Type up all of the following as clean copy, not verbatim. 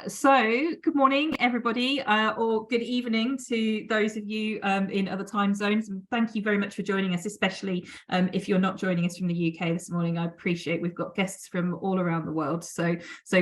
So good morning, everybody, or good evening to those of you in other time zones. And thank you very much for joining us, especially if you're not joining us from the UK this morning. I appreciate we've got guests from all around the world, so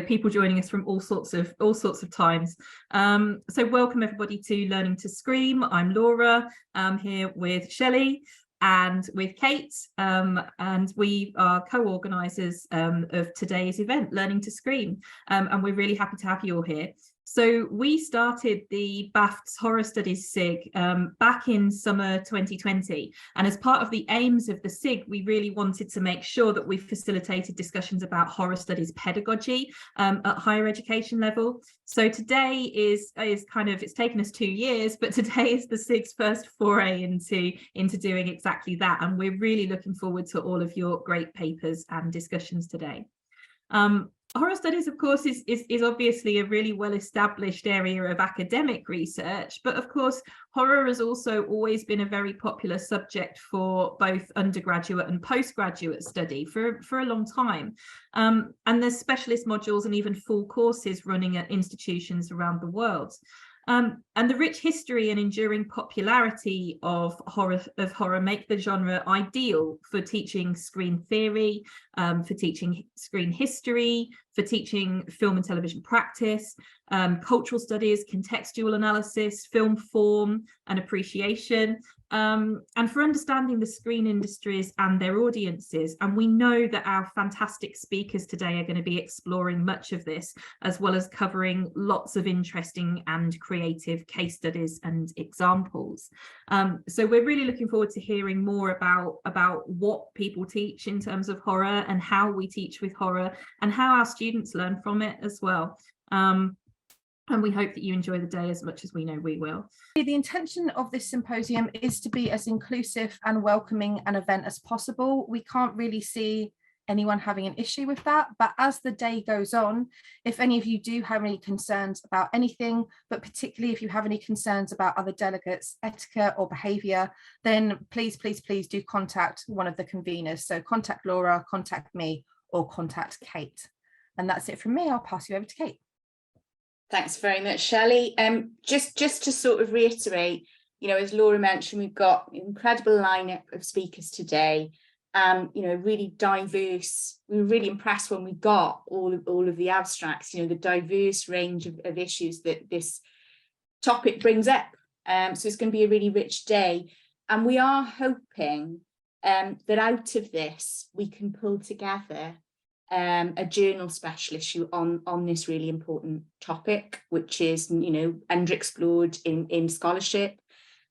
people joining us from all sorts of times. So welcome everybody to Learning to Scream. I'm Laura. I'm here with Shellie and with Kate, and we are co-organisers of today's event, Learning to Scream, and we're really happy to have you all here. So we started the BAFTSS Horror Studies SIG back in summer 2020, and as part of the aims of the SIG, we really wanted to make sure that we facilitated discussions about horror studies pedagogy at higher education level. So today is kind of, it's taken us 2 years, but today is the SIG's first foray into doing exactly that, and we're really looking forward to all of your great papers and discussions today. Horror studies, of course, is obviously a really well-established area of academic research, but of course, horror has also always been a very popular subject for both undergraduate and postgraduate study for a long time. And there's specialist modules and even full courses running at institutions around the world. And the rich history and enduring popularity of horror make the genre ideal for teaching screen theory, for teaching screen history, for teaching film and television practice, cultural studies, contextual analysis, film form and appreciation, and for understanding the screen industries and their audiences. And we know that our fantastic speakers today are going to be exploring much of this, as well as covering lots of interesting and creative case studies and examples. So we're really looking forward to hearing more about what people teach in terms of horror and how we teach with horror and how our students learn from it as well. And we hope that you enjoy the day as much as we know we will. The intention of this symposium is to be as inclusive and welcoming an event as possible. We can't really see anyone having an issue with that, but as the day goes on, if any of you do have any concerns about anything, but particularly if you have any concerns about other delegates' etiquette or behaviour, then please do contact one of the conveners. So contact Laura, contact me, or contact Kate. And that's it from me. I'll pass you over to Kate. Thanks very much, Shellie. Just to sort of reiterate, you know, as Laura mentioned, we've got an incredible lineup of speakers today. You know, really diverse. We were really impressed when we got all of the abstracts, you know, the diverse range of issues that this topic brings up. So it's going to be a really rich day. And we are hoping that out of this, we can pull together a journal special issue on this really important topic, which is, you know, underexplored in scholarship,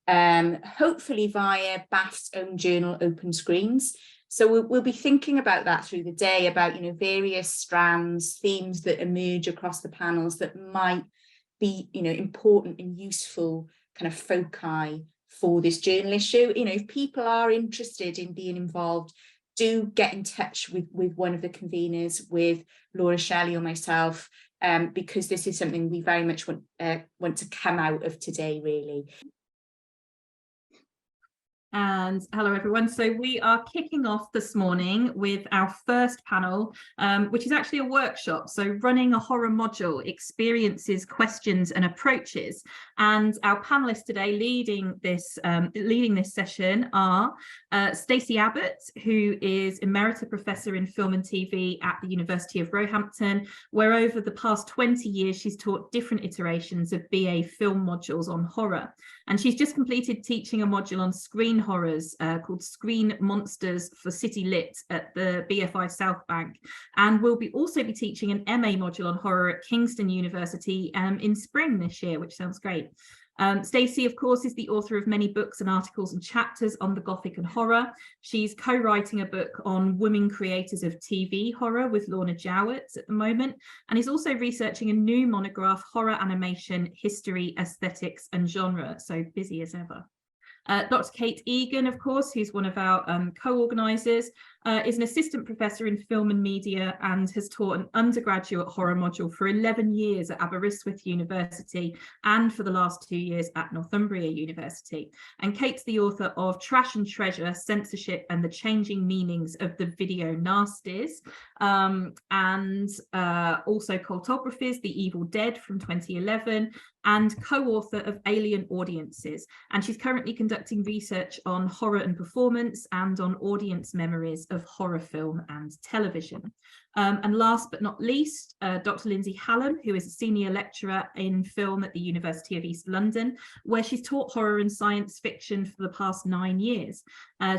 hopefully via BAFTSS' own journal, Open Screens. So we'll be thinking about that through the day, about, you know, various strands, themes that emerge across the panels that might be, you know, important and useful kind of foci for this journal issue. You know, if people are interested in being involved, do get in touch with one of the conveners, with Laura, Shellie, or myself, because this is something we very much want to come out of today, really. And hello everyone. So we are kicking off this morning with our first panel, which is actually a workshop. So running a horror module, experiences, questions and approaches. And our panelists today leading this session are Stacey Abbott, who is Emerita Professor in Film and TV at the University of Roehampton, where over the past 20 years she's taught different iterations of BA film modules on horror. And she's just completed teaching a module on screen horrors called Screen Monsters for City Lit at the BFI South Bank, and will also be teaching an MA module on horror at Kingston University in spring this year, which sounds great. Stacey, of course, is the author of many books and articles and chapters on the Gothic and horror. She's co-writing a book on women creators of TV horror with Lorna Jowett at the moment, and is also researching a new monograph, Horror Animation, History, Aesthetics and Genre. So busy as ever. Dr. Kate Egan, of course, who's one of our co-organisers, is an assistant professor in film and media and has taught an undergraduate horror module for 11 years at Aberystwyth University and for the last 2 years at Northumbria University. And Kate's the author of Trash and Treasure, Censorship and the Changing Meanings of the Video Nasties, and also Cultographies, The Evil Dead from 2011, and co-author of Alien Audiences. And she's currently conducting research on horror and performance and on audience memories of horror film and television. And last but not least, Dr. Lindsay Hallam, who is a senior lecturer in film at the University of East London, where she's taught horror and science fiction for the past 9 years.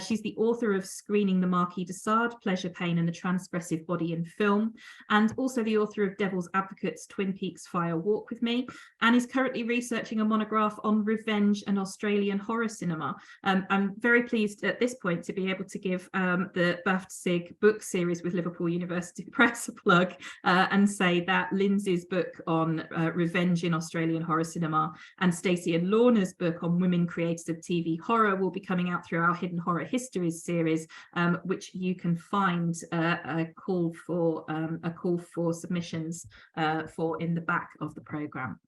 She's the author of Screening the Marquis de Sade, Pleasure, Pain and the Transgressive Body in Film, and also the author of Devil's Advocate's Twin Peaks Fire Walk with Me, and is currently researching a monograph on revenge and Australian horror cinema. I'm very pleased at this point to be able to give the BAFTSS SIG book series with Liverpool University Press a plug and say that Lindsay's book on revenge in Australian horror cinema and Stacey and Lorna's book on women creators of TV horror will be coming out through our Hidden Horror Histories series, which you can find a call for submissions for in the back of the programme.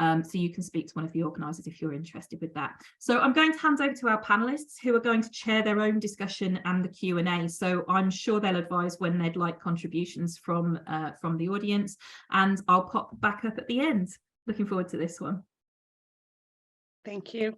So you can speak to one of the organisers if you're interested with that. So I'm going to hand over to our panellists who are going to chair their own discussion and the Q&A. So I'm sure they'll advise when they'd like contributions from the audience, and I'll pop back up at the end. Looking forward to this one. Thank you.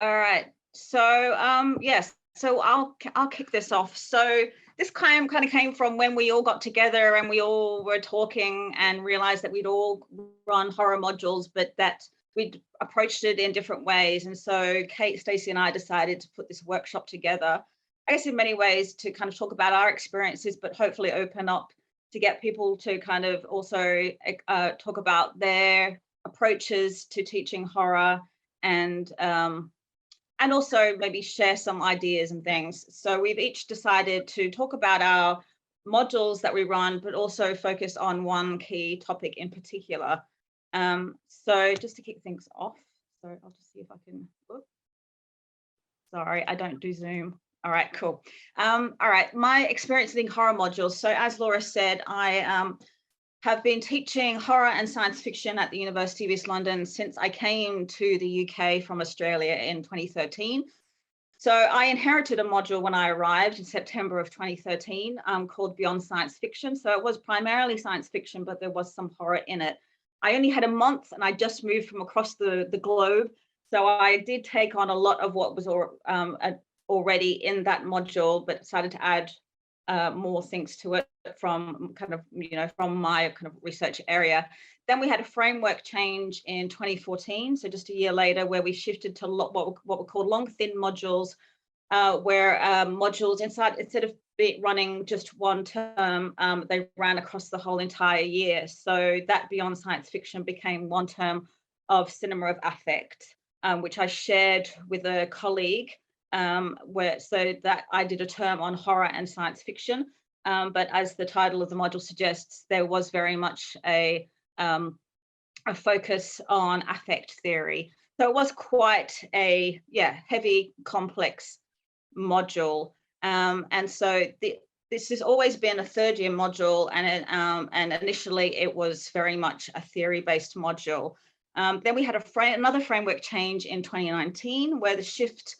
All right. So yes, so I'll kick this off. So this kind of came from when we all got together and we all were talking and realized that we'd all run horror modules, but that we'd approached it in different ways. And so Kate, Stacey and I decided to put this workshop together, I guess in many ways to kind of talk about our experiences, but hopefully open up to get people to kind of also talk about their approaches to teaching horror and also maybe share some ideas and things. So we've each decided to talk about our modules that we run, but also focus on one key topic in particular. So just to kick things off, so I'll just see if I can, whoop. Sorry, I don't do Zoom. All right, cool. All right, my experience in horror modules. So as Laura said, I have been teaching horror and science fiction at the University of East London since I came to the UK from Australia in 2013. So I inherited a module when I arrived in September of 2013 called Beyond Science Fiction. So it was primarily science fiction, but there was some horror in it. I only had a month and I just moved from across the globe. So I did take on a lot of what was already in that module, but decided to add more things to it from kind of, from my kind of research area. Then we had a framework change in 2014, so just a year later, where we shifted to what were called long, thin modules, where modules instead of running just one term, they ran across the whole entire year. So that Beyond Science Fiction became one term of Cinema of Affect, which I shared with a colleague, so that I did a term on horror and science fiction, but as the title of the module suggests, there was very much a focus on affect theory. So it was quite a heavy, complex module, and so this has always been a third-year module, and initially it was very much a theory-based module. Then we had another framework change in 2019, where the shift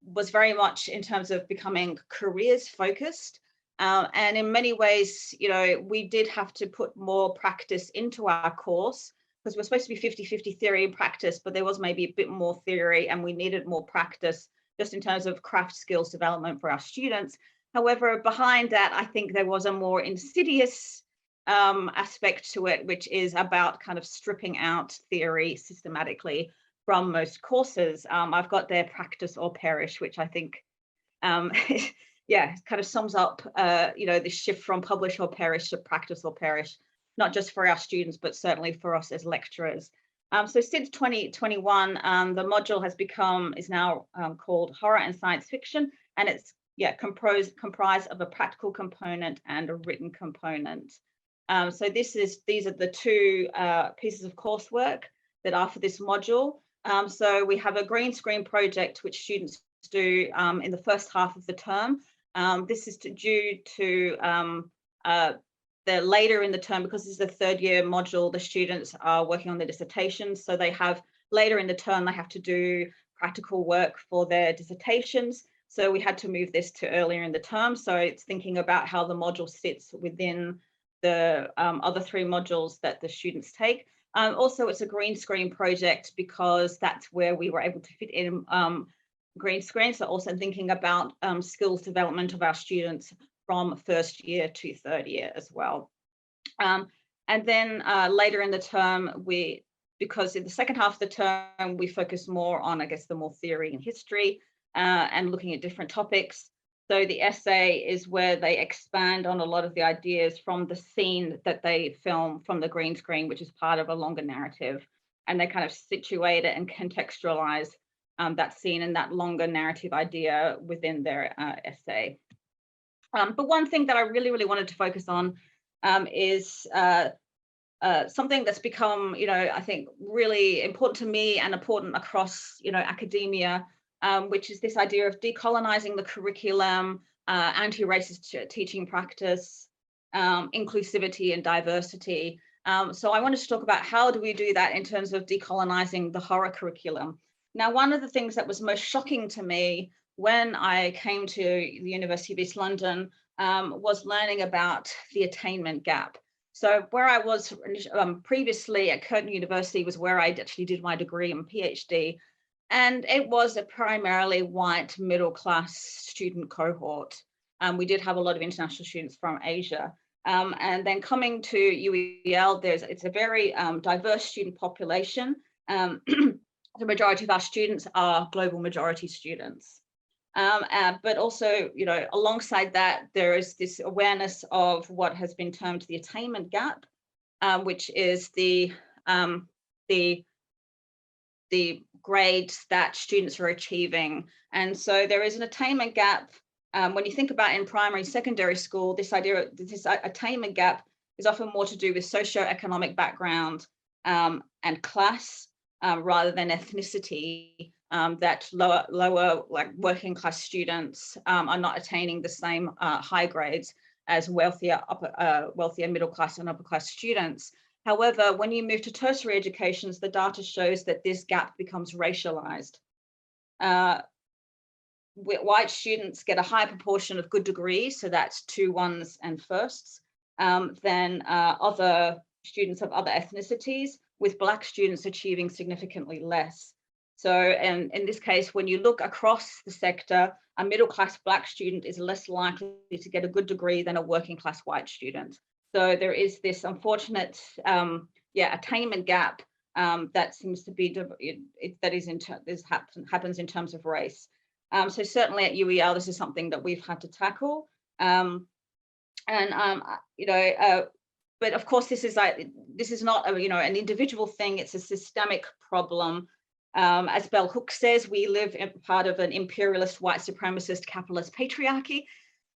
was very much in terms of becoming careers focused. And in many ways, we did have to put more practice into our course, because we're supposed to be 50-50 theory and practice, but there was maybe a bit more theory and we needed more practice just in terms of craft skills development for our students. However, behind that, I think there was a more insidious aspect to it, which is about kind of stripping out theory systematically from most courses. I've got their practice or perish, which I think, kind of sums up, the shift from publish or perish to practice or perish, not just for our students, but certainly for us as lecturers. So since 2021, the module is now called Horror and Science Fiction, and it's comprised of a practical component and a written component. So these are the two pieces of coursework that are for this module. So we have a green screen project which students do in the first half of the term, This is due to the later in the term, because this is a third year module, the students are working on their dissertations. So they have later in the term, they have to do practical work for their dissertations. So we had to move this to earlier in the term. So it's thinking about how the module sits within the other 3 modules that the students take. Also, it's a green screen project because that's where we were able to fit in green screen. So also thinking about skills development of our students from first year to third year as well. And then later in the term, because in the second half of the term, we focus more on, I guess, the more theory and history and looking at different topics. So the essay is where they expand on a lot of the ideas from the scene that they film from the green screen, which is part of a longer narrative. And they kind of situate it and contextualize that scene and that longer narrative idea within their essay. But one thing that I really wanted to focus on is something that's become, I think really important to me and important across, academia, which is this idea of decolonizing the curriculum, anti-racist teaching practice, inclusivity and diversity. So I wanted to talk about how do we do that in terms of decolonizing the horror curriculum. Now, one of the things that was most shocking to me when I came to the University of East London was learning about the attainment gap. So where I was previously at Curtin University was where I actually did my degree and PhD. And it was a primarily white middle-class student cohort. We did have a lot of international students from Asia. And then coming to UEL, it's a very diverse student population. The majority of our students are global majority students. But also, alongside that, there is this awareness of what has been termed the attainment gap, which is the grades that students are achieving. And so there is an attainment gap. When you think about in primary, secondary school, this attainment gap is often more to do with socioeconomic background and class rather than ethnicity. That lower like working class students are not attaining the same high grades as wealthier middle class and upper class students. However, when you move to tertiary educations, the data shows that this gap becomes racialized. White students get a higher proportion of good degrees, so that's 2 1s and firsts, than other students of other ethnicities, with Black students achieving significantly less. So in this case, when you look across the sector, a middle-class Black student is less likely to get a good degree than a working-class white student. So there is this unfortunate, attainment gap that seems to be happens in terms of race. So certainly at UEL, this is something that we've had to tackle, but of course, this is not an individual thing; it's a systemic problem. As Bell Hooks says, we live in part of an imperialist, white supremacist, capitalist patriarchy.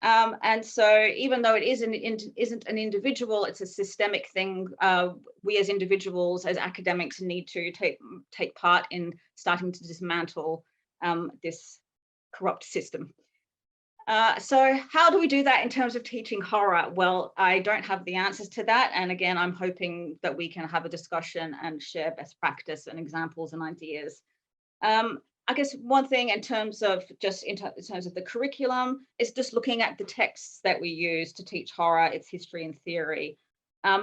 And so even though it isn't an individual, it's a systemic thing. We as individuals, as academics, need to take part in starting to dismantle this corrupt system. So how do we do that in terms of teaching horror? Well, I don't have the answers to that. And again, I'm hoping that we can have a discussion and share best practice and examples and ideas. I guess one thing in terms of the curriculum is just looking at the texts that we use to teach horror, its history and theory.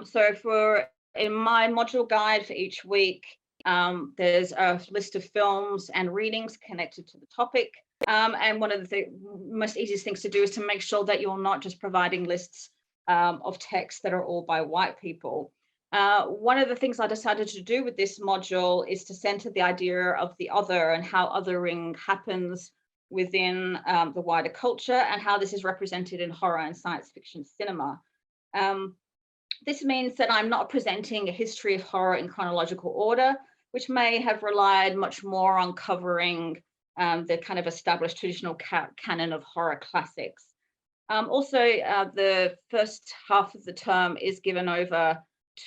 So in my module guide for each week, there's a list of films and readings connected to the topic. And one of the most easiest things to do is to make sure that you're not just providing lists of texts that are all by white people. One of the things I decided to do with this module is to center the idea of the other and how othering happens within the wider culture and how this is represented in horror and science fiction cinema. This means that I'm not presenting a history of horror in chronological order, which may have relied much more on covering the kind of established traditional canon of horror classics. Also, the first half of the term is given over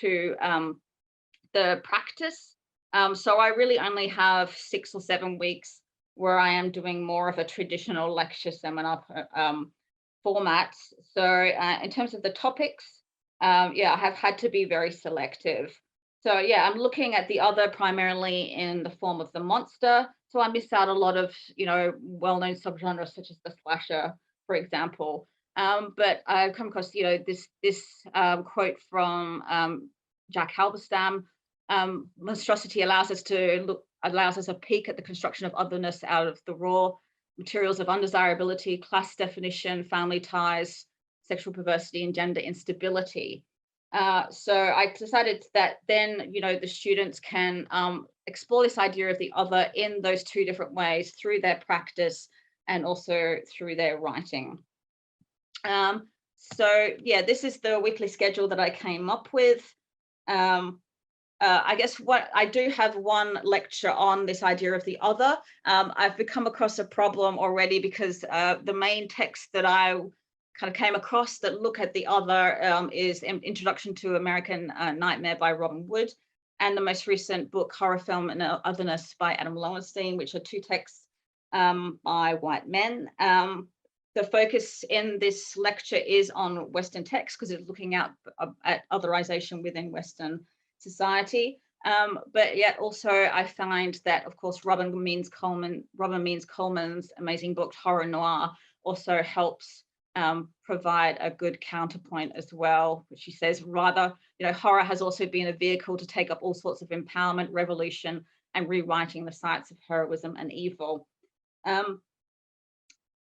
to the practice. So I really only have 6 or 7 weeks where I am doing more of a traditional lecture seminar formats. So in terms of the topics, yeah, I have had to be very selective. So yeah, I'm looking at the other primarily in the form of the monster. So I miss out a lot of, well-known subgenres such as the slasher, for example. But I've come across, this quote from Jack Halberstam. Monstrosity allows us a peek at the construction of otherness out of the raw materials of undesirability, class definition, family ties, sexual perversity, and gender instability. So I decided that then, the students can explore this idea of the other in those two different ways, through their practice and also through their writing. So yeah, this is the weekly schedule that I came up with. I guess what I do have one lecture on this idea of the other. I've become across a problem already because the main text that I kind of came across that look at the other is Introduction to American Nightmare by Robin Wood, and the most recent book, Horror Film and Otherness by Adam Lowenstein, which are two texts by white men. The focus in this lecture is on Western text because it's looking at otherization within Western society. But yet also I find that, of course, Robin Means Coleman's amazing book, Horror Noir, also helps provide a good counterpoint as well, which she says rather, horror has also been a vehicle to take up all sorts of empowerment, revolution, and rewriting the sites of heroism and evil.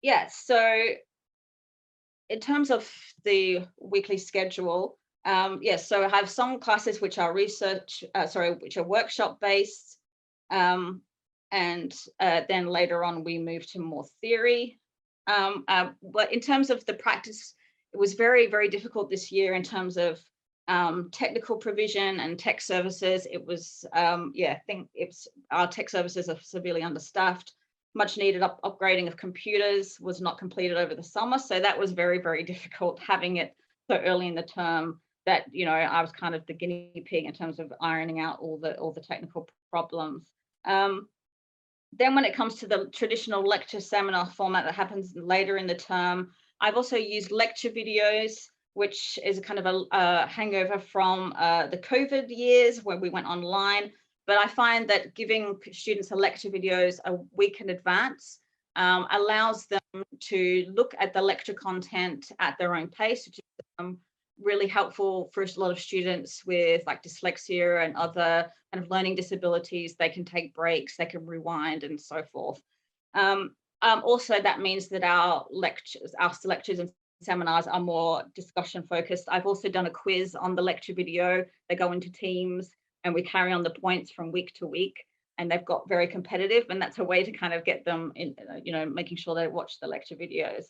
Yeah, so in terms of the weekly schedule, yes, so I have some classes which are which are workshop based, and then later on we move to more theory. But in terms of the practice, it was very, very difficult this year in terms of technical provision and tech services. It was, I think our tech services are severely understaffed. Much needed upgrading of computers was not completed over the summer. So that was very, very difficult having it so early in the term that, I was kind of the guinea pig in terms of ironing out all the technical problems. Then when it comes to the traditional lecture seminar format that happens later in the term, I've also used lecture videos, which is kind of a hangover from the COVID years where we went online. But I find that giving students a lecture videos a week in advance allows them to look at the lecture content at their own pace, which is really helpful for a lot of students with like dyslexia and other kind of learning disabilities. They can take breaks, they can rewind and so forth. Also, that means that our lectures and seminars are more discussion focused. I've also done a quiz on the lecture video. They go into teams and we carry on the points from week to week, and they've got very competitive, and that's a way to kind of get them in, making sure they watch the lecture videos.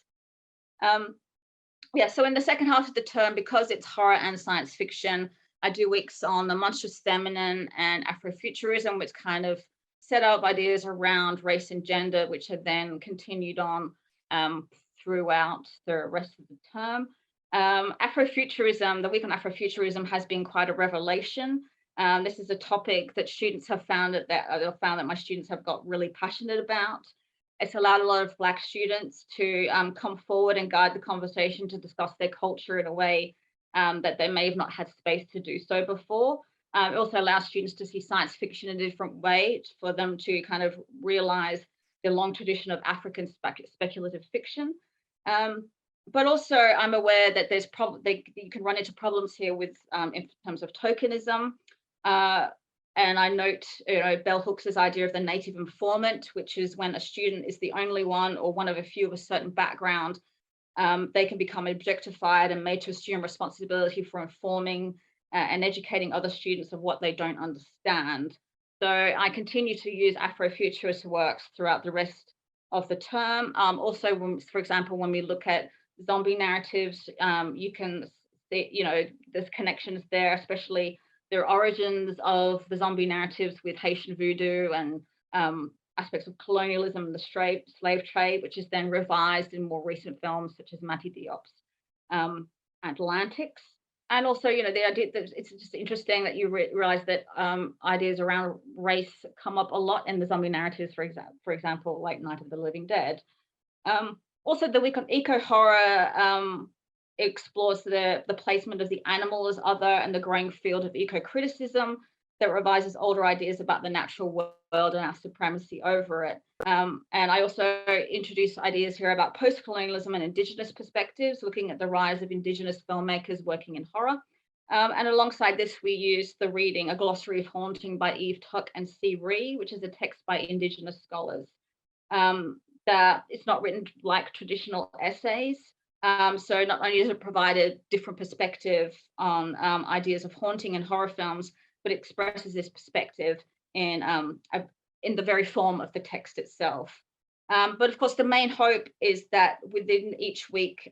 Yeah, so in the second half of the term, because it's horror and science fiction, I do weeks on the monstrous feminine and Afrofuturism, which kind of set up ideas around race and gender, which have then continued on throughout the rest of the term. Afrofuturism, the week on Afrofuturism has been quite a revelation. This is a topic that students have found that my students have got really passionate about. It's allowed a lot of Black students to come forward and guide the conversation to discuss their culture in a way that they may have not had space to do so before. It also allows students to see science fiction in a different way, for them to kind of realize the long tradition of African speculative fiction. But also I'm aware that there's you can run into problems here with in terms of tokenism. And I note, Bell Hooks's idea of the native informant, which is when a student is the only one or one of a few of a certain background, they can become objectified and made to assume responsibility for informing and educating other students of what they don't understand. So I continue to use Afrofuturist works throughout the rest of the term. Also, for example, when we look at zombie narratives, you can see, there's connections there, especially their origins of the zombie narratives with Haitian voodoo and aspects of colonialism and the slave trade, which is then revised in more recent films such as Mati Diop's Atlantics. And also, the idea that it's just interesting that you realize that ideas around race come up a lot in the zombie narratives, for example, like Night of the Living Dead. Also, the week on eco horror explores the placement of the animal as other and the growing field of eco-criticism that revises older ideas about the natural world and our supremacy over it. And I also introduce ideas here about post-colonialism and Indigenous perspectives, looking at the rise of Indigenous filmmakers working in horror. And alongside this, we use the reading A Glossary of Haunting by Eve Tuck and C. Ree, which is a text by Indigenous scholars. That it's not written like traditional essays. So not only does it provide a different perspective on ideas of haunting and horror films, but it expresses this perspective in the very form of the text itself. But of course, the main hope is that within each week,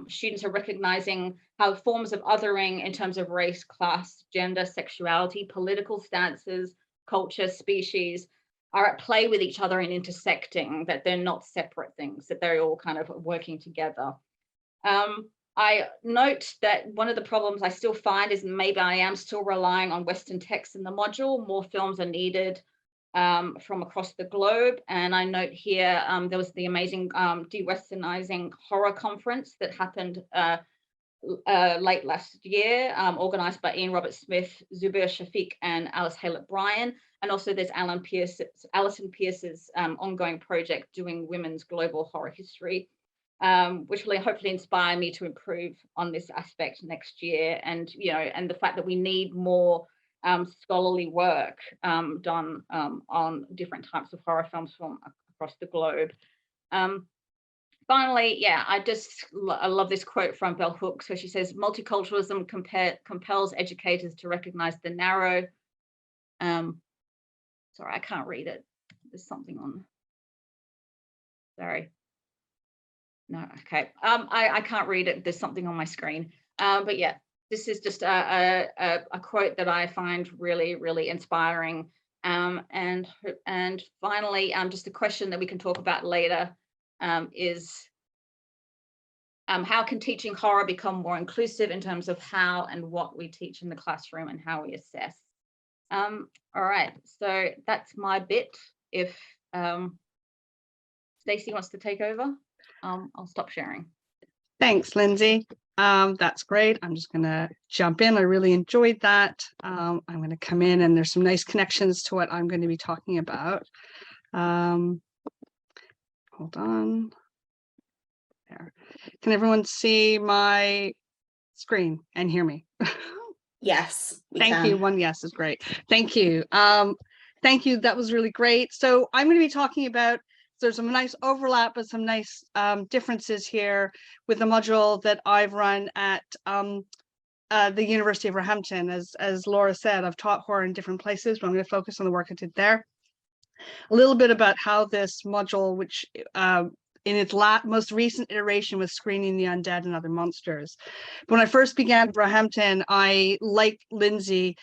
students are recognizing how forms of othering in terms of race, class, gender, sexuality, political stances, culture, species, are at play with each other and intersecting, that they're not separate things, that they're all kind of working together. I note that one of the problems I still find is maybe I am still relying on Western text in the module. More films are needed from across the globe. And I note here, there was the amazing De-Westernizing Horror Conference that happened late last year, organized by Ian Robert Smith, Zubair Shafiq and Alice Haylett Bryan. And also there's Alison Pierce's ongoing project doing women's global horror history, which will hopefully inspire me to improve on this aspect next year. And, you know, and the fact that we need more scholarly work done on different types of horror films from across the globe. Finally, yeah, I love this quote from Bell Hooks, where she says, multiculturalism compels educators to recognize the narrow, sorry, I can't read it. There's something on, sorry. No, okay, I can't read it. There's something on my screen. But yeah, this is just a quote that I find really, really inspiring. And finally, just a question that we can talk about later is how can teaching horror become more inclusive in terms of how and what we teach in the classroom and how we assess? All right, so that's my bit. If Stacey wants to take over, I'll stop sharing. Thanks, Lindsay. That's great. I'm just going to jump in. I really enjoyed that. I'm going to come in, and there's some nice connections to what I'm going to be talking about. Hold on. There. Can everyone see my screen and hear me? Yes, thank you. One yes is great. Thank you. Thank you. That was really great. So I'm going to be talking about, there's some nice overlap but some nice differences here with the module that I've run at the University of Roehampton. As Laura said, I've taught horror in different places, but I'm going to focus on the work I did there. A little bit about how this module, which in its most recent iteration was screening the undead and other monsters. When I first began at Roehampton, I, like Lindsay,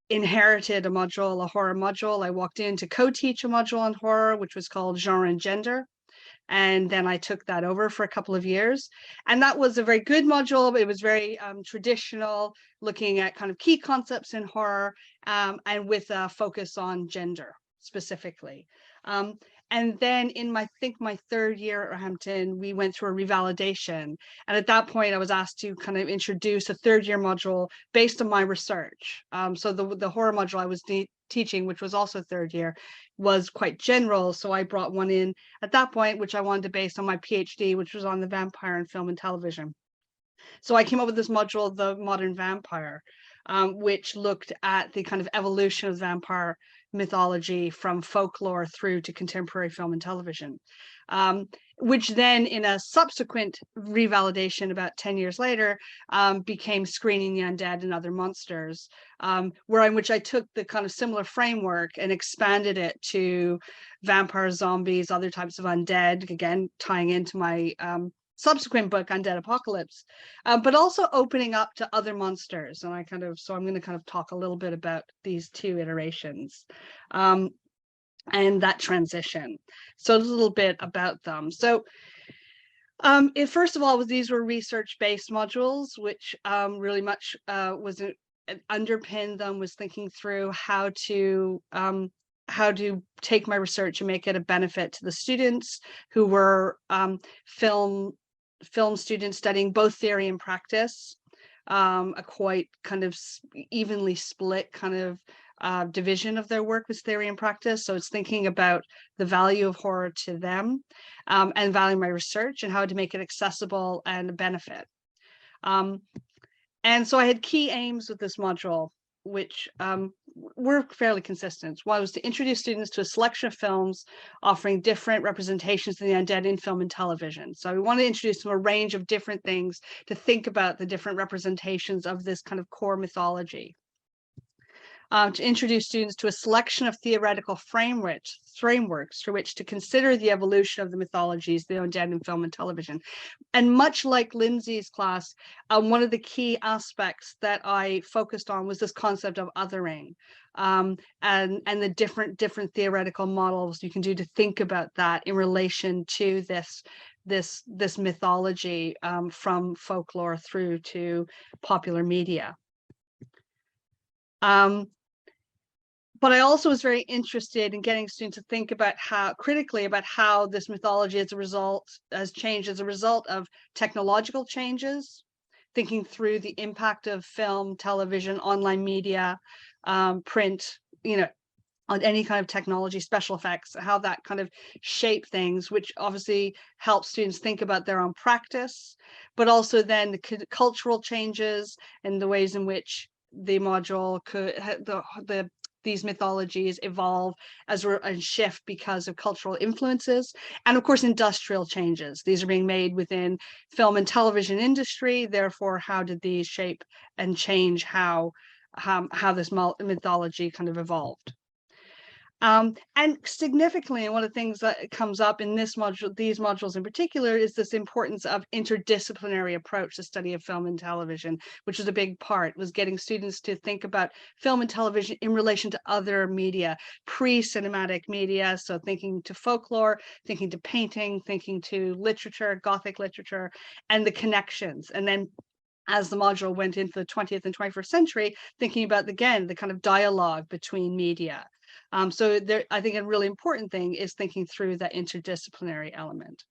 inherited a horror module. I walked in to co-teach a module on horror, which was called Genre and Gender. And then I took that over for a couple of years. And that was a very good module, but it was very traditional, looking at kind of key concepts in horror, and with a focus on gender specifically. And then in my third year at Roehampton, we went through a revalidation. And at that point, I was asked to kind of introduce a third year module based on my research. So the horror module I was teaching, which was also third year, was quite general. So I brought one in at that point, which I wanted to base on my PhD, which was on the vampire in film and television. So I came up with this module, The Modern Vampire, which looked at the kind of evolution of vampire mythology from folklore through to contemporary film and television, which then in a subsequent revalidation about 10 years later became Screening the Undead and Other Monsters, which I took the kind of similar framework and expanded it to vampires, zombies, other types of undead, again tying into my subsequent book, Undead Apocalypse, but also opening up to other monsters. And so I'm going to kind of talk a little bit about these two iterations and that transition. So a little bit about them. So first of all, these were research-based modules, which really much was underpinned them, was thinking through how take my research and make it a benefit to the students who were film students studying both theory and practice, a quite kind of evenly split kind of division of their work was theory and practice. So it's thinking about the value of horror to them, and valuing my research and how to make it accessible and a benefit. And so I had key aims with this module, which were fairly consistent. One was to introduce students to a selection of films offering different representations of the undead in film and television. So we want to introduce them a range of different things to think about the different representations of this kind of core mythology. To introduce students to a selection of theoretical frameworks through which to consider the evolution of the mythologies, the undead in film and television. And much like Lindsay's class, one of the key aspects that I focused on was this concept of othering, and the different theoretical models you can do to think about that in relation to this mythology, from folklore through to popular media. But I also was very interested in getting students to think about critically about how this mythology has changed as a result of technological changes, thinking through the impact of film, television, online media, print, on any kind of technology, special effects, how that kind of shape things, which obviously helps students think about their own practice, but also then the cultural changes and the ways in which the module these mythologies evolve and shift because of cultural influences, and of course industrial changes. These are being made within film and television industry. Therefore, how did these shape and change how this mythology kind of evolved? And significantly, one of the things that comes up in this module, these modules in particular, is this importance of interdisciplinary approach to study of film and television, which was a big part, was getting students to think about film and television in relation to other media, pre-cinematic media. So thinking to folklore, thinking to painting, thinking to literature, Gothic literature, and the connections. And then as the module went into the 20th and 21st century, thinking about, again, the kind of dialogue between media. So there, I think a really important thing is thinking through that interdisciplinary element.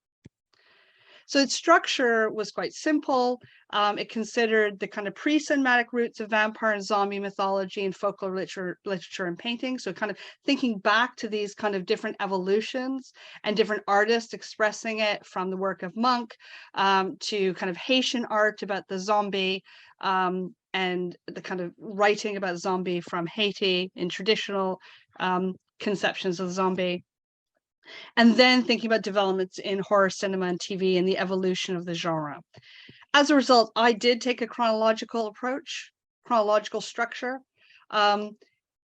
So its structure was quite simple. It considered the kind of pre-cinematic roots of vampire and zombie mythology and folklore literature and painting. So kind of thinking back to these kind of different evolutions and different artists expressing it, from the work of Monk to kind of Haitian art about the zombie, and the kind of writing about zombie from Haiti in traditional conceptions of the zombie. And then thinking about developments in horror cinema and TV and the evolution of the genre. As a result, I did take a chronological approach, chronological structure,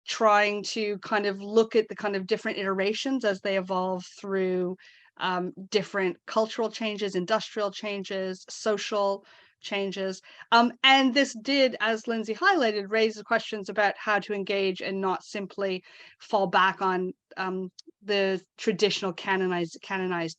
trying to kind of look at the kind of different iterations as they evolve through different cultural changes, industrial changes, social changes. And this did, as Lindsay highlighted, raise the questions about how to engage and not simply fall back on the traditional canonized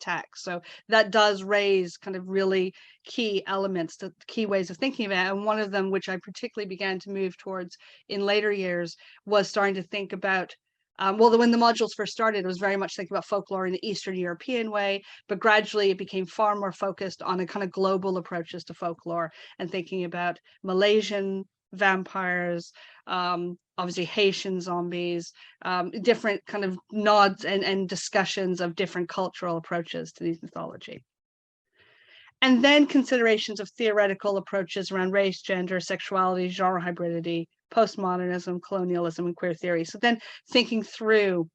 text. So that does raise kind of really key elements, the key ways of thinking about it. And one of them, which I particularly began to move towards in later years, was starting to think about when the modules first started, it was very much thinking about folklore in the Eastern European way, but gradually it became far more focused on a kind of global approaches to folklore and thinking about Malaysian vampires, obviously Haitian zombies, different kind of nods and discussions of different cultural approaches to these mythology. And then considerations of theoretical approaches around race, gender, sexuality, genre hybridity, postmodernism, colonialism, and queer theory. So then thinking through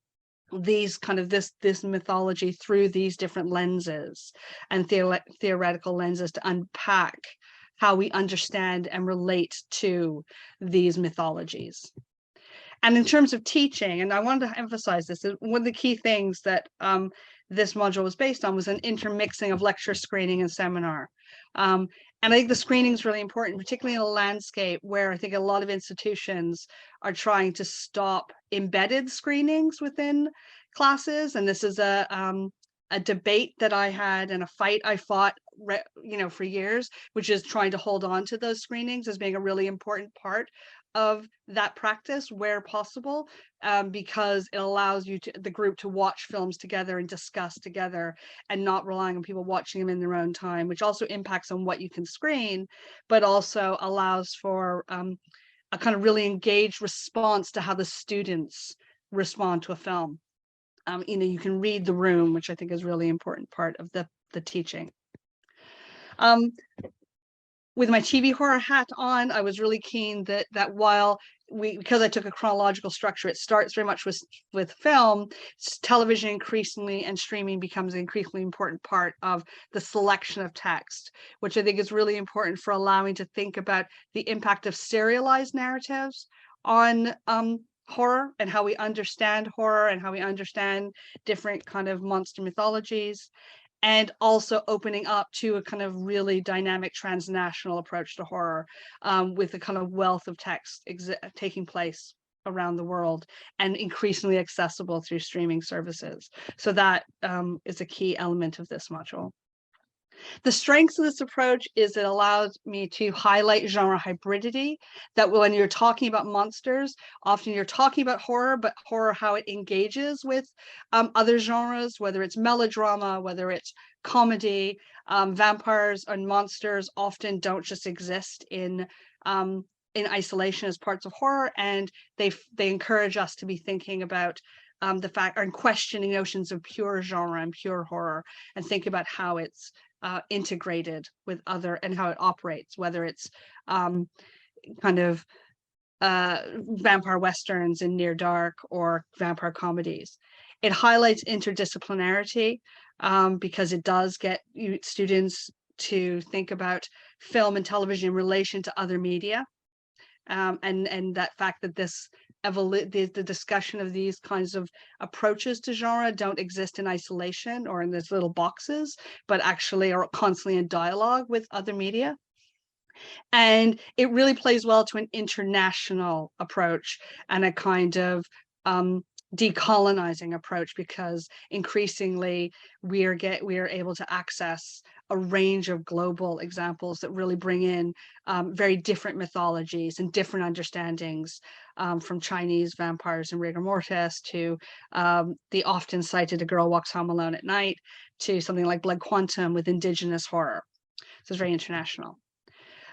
these kind of this mythology through these different lenses and theoretical lenses to unpack how we understand and relate to these mythologies. And in terms of teaching, and I wanted to emphasize this, one of the key things that this module was based on was an intermixing of lecture, screening, and seminar. And I think the screening is really important, particularly in a landscape where I think a lot of institutions are trying to stop embedded screenings within classes. And this is a debate that I had and a fight I fought, for years, which is trying to hold on to those screenings as being a really important part of that practice where possible, because it allows you to the group to watch films together and discuss together and not relying on people watching them in their own time, which also impacts on what you can screen, but also allows for a kind of really engaged response to how the students respond to a film. You can read the room, which I think is really important part of the teaching. With my TV horror hat on, I was really keen that while because I took a chronological structure, it starts very much with film, television increasingly and streaming becomes an increasingly important part of the selection of text, which I think is really important for allowing to think about the impact of serialized narratives on horror and how we understand horror and how we understand different kind of monster mythologies, and also opening up to a kind of really dynamic transnational approach to horror, with a kind of wealth of text taking place around the world and increasingly accessible through streaming services. So that is a key element of this module. The strengths of this approach is it allows me to highlight genre hybridity, that when you're talking about monsters, often you're talking about horror, but horror, how it engages with other genres, whether it's melodrama, whether it's comedy. Vampires and monsters often don't just exist in isolation as parts of horror, and they encourage us to be thinking about the fact and questioning notions of pure genre and pure horror, and think about how it's integrated with other and how it operates, whether it's kind of vampire westerns and near dark or vampire comedies. It highlights interdisciplinarity, because it does get students to think about film and television in relation to other media, and that fact that the discussion of these kinds of approaches to genre don't exist in isolation or in these little boxes, but actually are constantly in dialogue with other media. And it really plays well to an international approach and a kind of decolonizing approach, because increasingly we are able to access a range of global examples that really bring in very different mythologies and different understandings, from Chinese vampires and rigor mortis to the often cited A Girl Walks Home Alone at Night, to something like Blood Quantum with indigenous horror. So it's very international.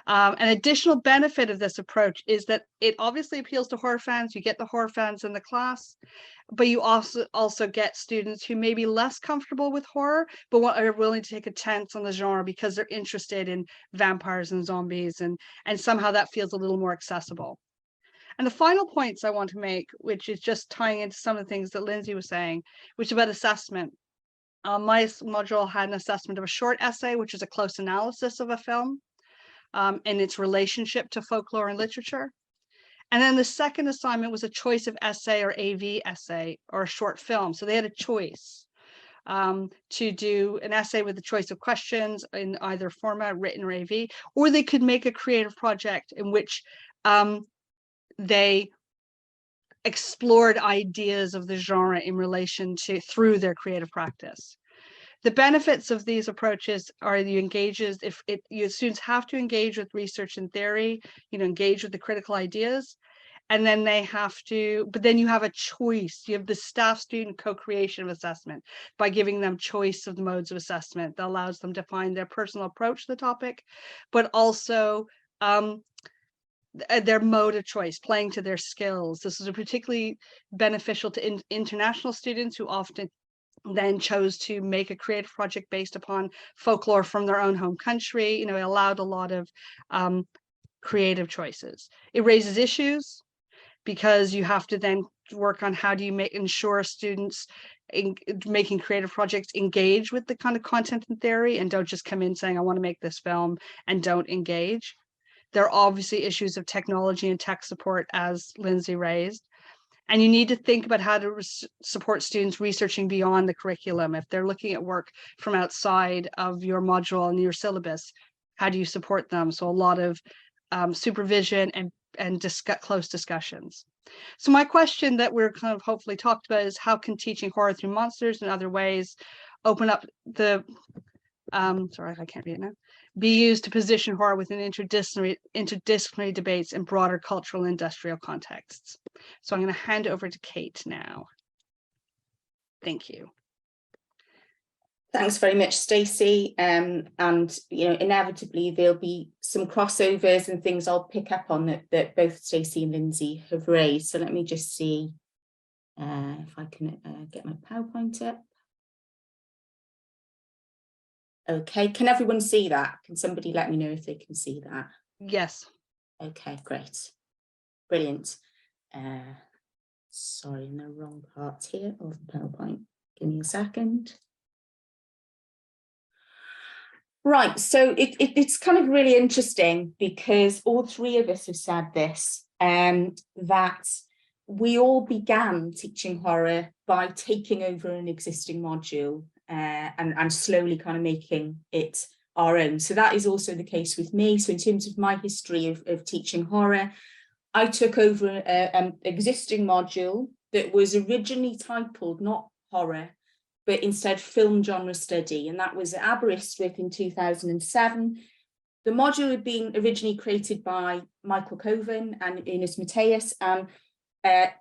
An additional benefit of this approach is that it obviously appeals to horror fans. You get the horror fans in the class, but you also get students who may be less comfortable with horror, but are willing to take a chance on the genre because they're interested in vampires and zombies, and somehow that feels a little more accessible. And the final points I want to make, which is just tying into some of the things that Lindsay was saying, which is about assessment. My module had an assessment of a short essay, which is a close analysis of a film, and its relationship to folklore and literature. And then the second assignment was a choice of essay or AV essay or a short film. So they had a choice to do an essay with a choice of questions in either format, written or AV, or they could make a creative project in which they explored ideas of the genre in relation to through their creative practice. The benefits of these approaches are your students have to engage with research and theory, engage with the critical ideas, and then but then you have a choice. You have the staff student co-creation of assessment by giving them choice of the modes of assessment that allows them to find their personal approach to the topic, but also their mode of choice, playing to their skills. This is particularly beneficial to international students who often then chose to make a creative project based upon folklore from their own home country. It allowed a lot of creative choices. It raises issues because you have to then work on how do you ensure students making creative projects engage with the kind of content and theory and don't just come in saying, I want to make this film, and don't engage. There are obviously issues of technology and tech support, as Lindsay raised. And you need to think about how to support students researching beyond the curriculum. If they're looking at work from outside of your module and your syllabus, how do you support them? So a lot of supervision and close discussions. So my question that we're kind of hopefully talked about is, how can teaching horror through monsters and other ways open up the, sorry, I can't read it now, be used to position horror within interdisciplinary debates in broader cultural and industrial contexts. So I'm going to hand over to Kate now. Thank you. Thanks very much, Stacey. And inevitably there'll be some crossovers and things I'll pick up on that both Stacey and Lindsay have raised. So let me just see if I can get my PowerPoint up. Okay, can everyone see that? Can somebody let me know if they can see that? Yes. Okay, great. Brilliant. Sorry, no, wrong part here of the PowerPoint. Give me a second. Right, so it's kind of really interesting because all three of us have said this, that we all began teaching horror by taking over an existing module and slowly kind of making it our own. So that is also the case with me. So in terms of my history of teaching horror, I took over an existing module that was originally titled not horror, but instead film genre study, and that was at Aberystwyth in 2007. The module had been originally created by Michael Coven and Ernest Mateus, and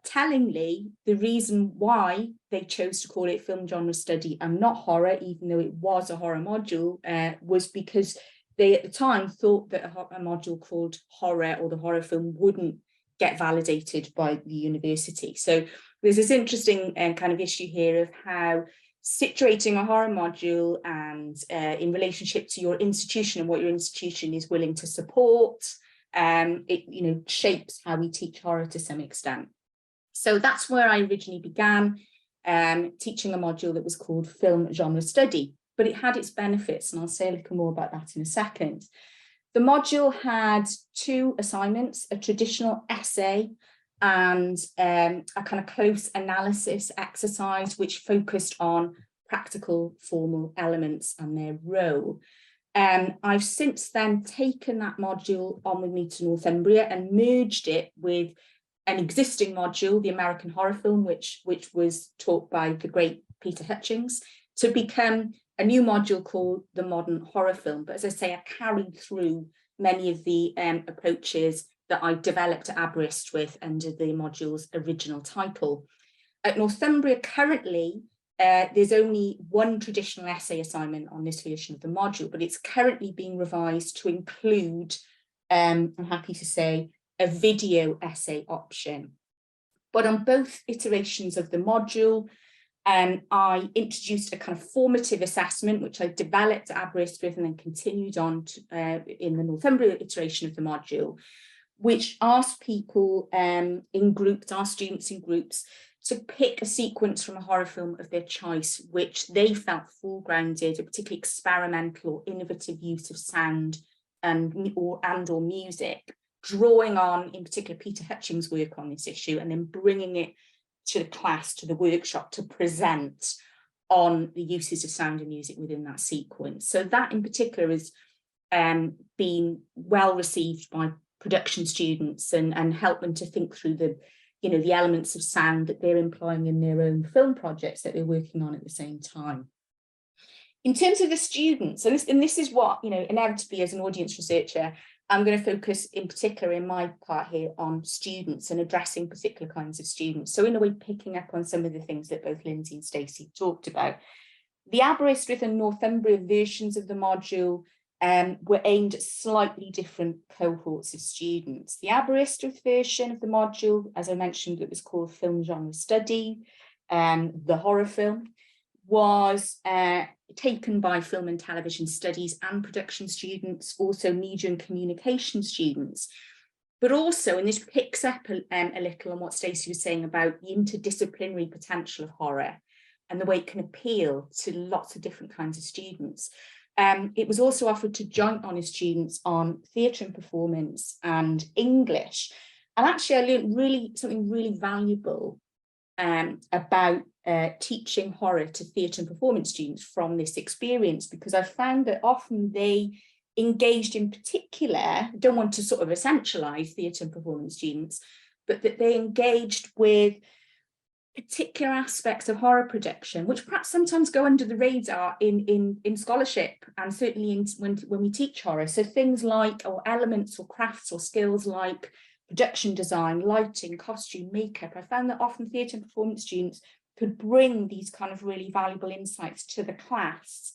tellingly, the reason why they chose to call it film genre study and not horror, even though it was a horror module, was because they at the time thought that a module called horror or the horror film wouldn't get validated by the university. So there's this interesting kind of issue here of how situating a horror module and in relationship to your institution and what your institution is willing to support, it shapes how we teach horror to some extent. So that's where I originally began teaching a module that was called film genre study, but it had its benefits, and I'll say a little more about that in a second. The module had two assignments, a traditional essay and a kind of close analysis exercise, which focused on practical formal elements and their role. I've since then taken that module on with me to Northumbria and merged it with an existing module, the American horror film, which was taught by the great Peter Hutchings, to become a new module called the modern horror film. But as I say, I carried through many of the approaches that I developed at Aberystwyth under the module's original title. At Northumbria currently, there's only one traditional essay assignment on this version of the module, but it's currently being revised to include, I'm happy to say, a video essay option. But on both iterations of the module, I introduced a kind of formative assessment, which I developed at Aberystwyth and then continued on to, in the Northumbria iteration of the module, which asked people in groups, asked students in groups, to pick a sequence from a horror film of their choice, which they felt foregrounded a particularly experimental or innovative use of sound and or music, drawing on, in particular, Peter Hutchings' work on this issue, and then bringing it to the class, to the workshop, to present on the uses of sound and music within that sequence. So that in particular has been well received by production students and helped them to think through the elements of sound that they're employing in their own film projects that they're working on at the same time. In terms of the students, and this is what, inevitably as an audience researcher, I'm going to focus in particular in my part here on students and addressing particular kinds of students. So in a way, picking up on some of the things that both Lindsay and Stacey talked about. The Aberystwyth and Northumbria versions of the module were aimed at slightly different cohorts of students. The Aberystwyth version of the module, as I mentioned, it was called Film Genre Study, the horror film, was taken by film and television studies and production students, also media and communication students, but also, and this picks up a little on what Stacey was saying about the interdisciplinary potential of horror and the way it can appeal to lots of different kinds of students. It was also offered to joint honours students on theatre and performance and English. And actually, I learned something really valuable about teaching horror to theatre and performance students from this experience, because I found that often they engaged in particular, don't want to sort of essentialise theatre and performance students, but that they engaged with particular aspects of horror production, which perhaps sometimes go under the radar in scholarship, and certainly when we teach horror. So things like, or elements or crafts or skills like production design, lighting, costume, makeup. I found that often theatre and performance students could bring these kind of really valuable insights to the class,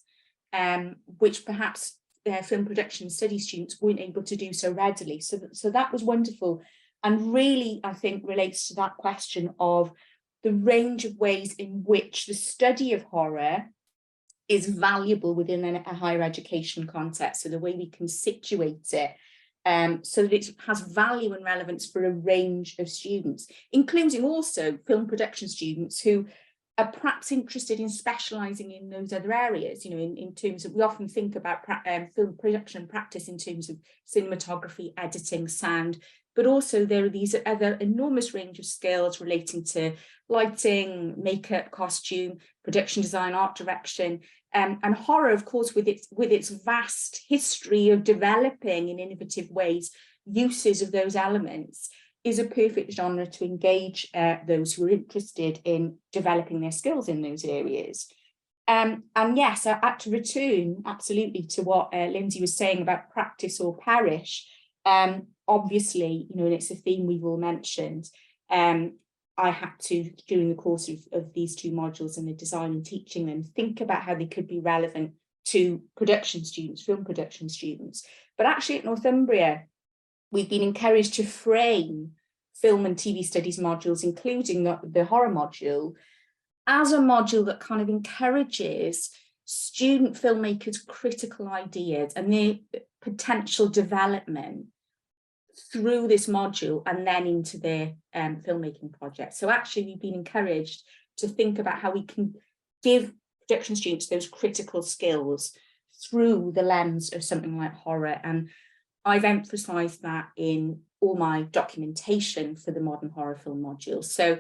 which perhaps film production study students weren't able to do so readily. So that was wonderful, and really, I think, relates to that question of the range of ways in which the study of horror is valuable within a higher education context. So the way we can situate it so that it has value and relevance for a range of students, including also film production students who are perhaps interested in specialising in those other areas, you know, in terms of, we often think about film production practice in terms of cinematography, editing, sound, but also there are these other enormous range of skills relating to lighting, makeup, costume, production design, art direction, and horror, of course, with its vast history of developing in innovative ways uses of those elements, is a perfect genre to engage those who are interested in developing their skills in those areas. And yes, I had to return absolutely to what Lindsay was saying about practice or perish. Obviously, you know, and it's a theme we've all mentioned. I had to, during the course of these two modules and the design and teaching them, think about how they could be relevant to production students, film production students. But actually at Northumbria, we've been encouraged to frame film and TV studies modules, including the horror module, as a module that kind of encourages student filmmakers' critical ideas and their potential development through this module and then into their filmmaking project. So actually we've been encouraged to think about how we can give production students those critical skills through the lens of something like horror. And I've emphasised that in all my documentation for the modern horror film module. So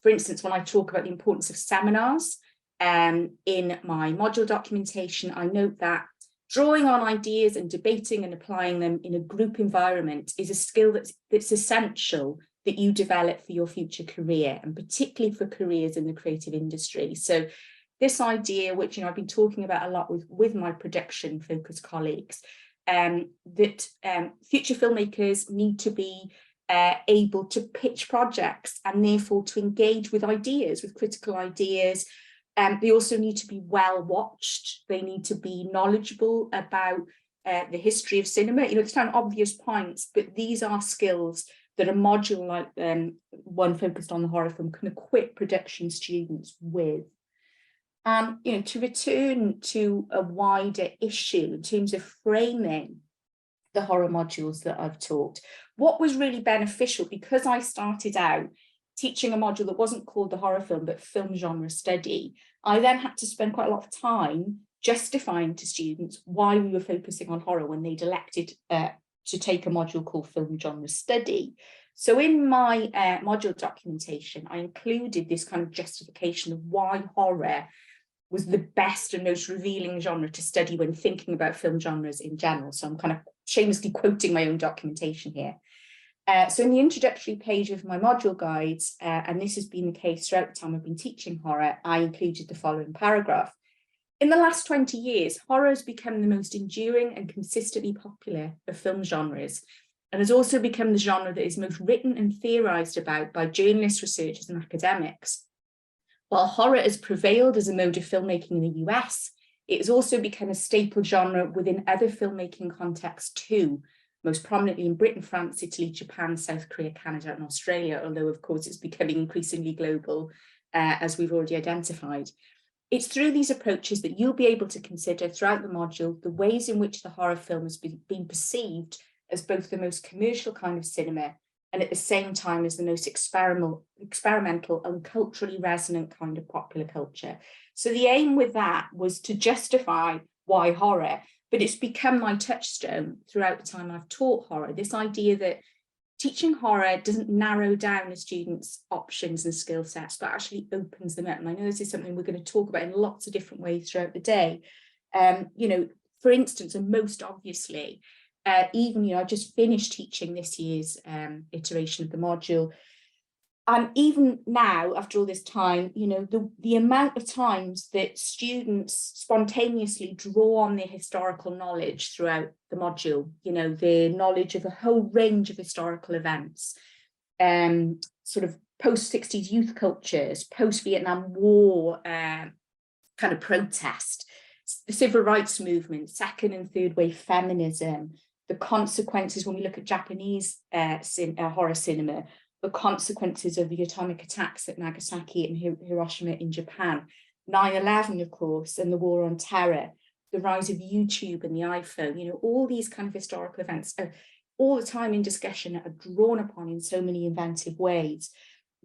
for instance, when I talk about the importance of seminars in my module documentation, I note that drawing on ideas and debating and applying them in a group environment is a skill that's essential that you develop for your future career, and particularly for careers in the creative industry. So this idea, which, you know, I've been talking about a lot with my production focused colleagues, that future filmmakers need to be able to pitch projects and therefore to engage with ideas, with critical ideas. They also need to be well watched. They need to be knowledgeable about the history of cinema. You know, it's kind of obvious points, but these are skills that a module like one focused on the horror film can equip production students with. You know, to return to a wider issue in terms of framing the horror modules that I've taught, what was really beneficial, because I started out teaching a module that wasn't called the horror film, but film genre study, I then had to spend quite a lot of time justifying to students why we were focusing on horror when they'd elected to take a module called film genre study. So in my module documentation, I included this kind of justification of why horror was the best and most revealing genre to study when thinking about film genres in general. So I'm kind of shamelessly quoting my own documentation here. So in the introductory page of my module guides, and this has been the case throughout the time I've been teaching horror, I included the following paragraph. In the last 20 years, horror has become the most enduring and consistently popular of film genres, and has also become the genre that is most written and theorised about by journalists, researchers, and academics. While horror has prevailed as a mode of filmmaking in the US, it has also become a staple genre within other filmmaking contexts too, most prominently in Britain, France, Italy, Japan, South Korea, Canada, and Australia, although of course it's becoming increasingly global, as we've already identified. It's through these approaches that you'll be able to consider throughout the module the ways in which the horror film has been perceived as both the most commercial kind of cinema and at the same time as the most experimental and culturally resonant kind of popular culture. So the aim with that was to justify why horror, but it's become my touchstone throughout the time I've taught horror, this idea that teaching horror doesn't narrow down a student's options and skill sets, but actually opens them up. And I know this is something we're going to talk about in lots of different ways throughout the day. You know, for instance, and most obviously, even, you know, I just finished teaching this year's iteration of the module. And even now, after all this time, you know, the amount of times that students spontaneously draw on their historical knowledge throughout the module, you know, their knowledge of a whole range of historical events, sort of post-60s youth cultures, post-Vietnam War kind of protest, the civil rights movement, second and third wave feminism, the consequences when we look at Japanese horror cinema, the consequences of the atomic attacks at Nagasaki and Hiroshima in Japan, 9/11, of course, and the war on terror, the rise of YouTube and the iPhone, you know, all these kind of historical events are all the time in discussion, are drawn upon in so many inventive ways.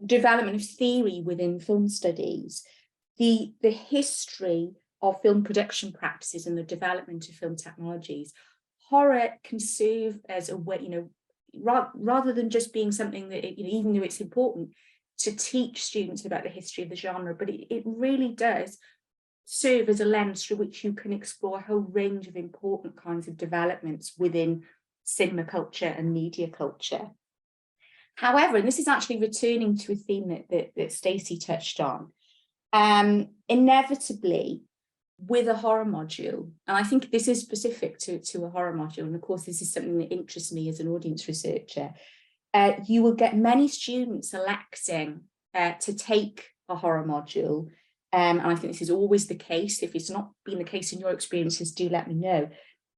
Development of theory within film studies, the history of film production practices and the development of film technologies. Horror can serve as a way, you know, rather than just being something that, you know, even though it's important to teach students about the history of the genre, but it really does serve as a lens through which you can explore a whole range of important kinds of developments within cinema culture and media culture. However, and this is actually returning to a theme that Stacey touched on, inevitably with a horror module, and I think this is specific to a horror module, and of course this is something that interests me as an audience researcher, you will get many students electing to take a horror module, and I think this is always the case. If it's not been the case in your experiences, do let me know,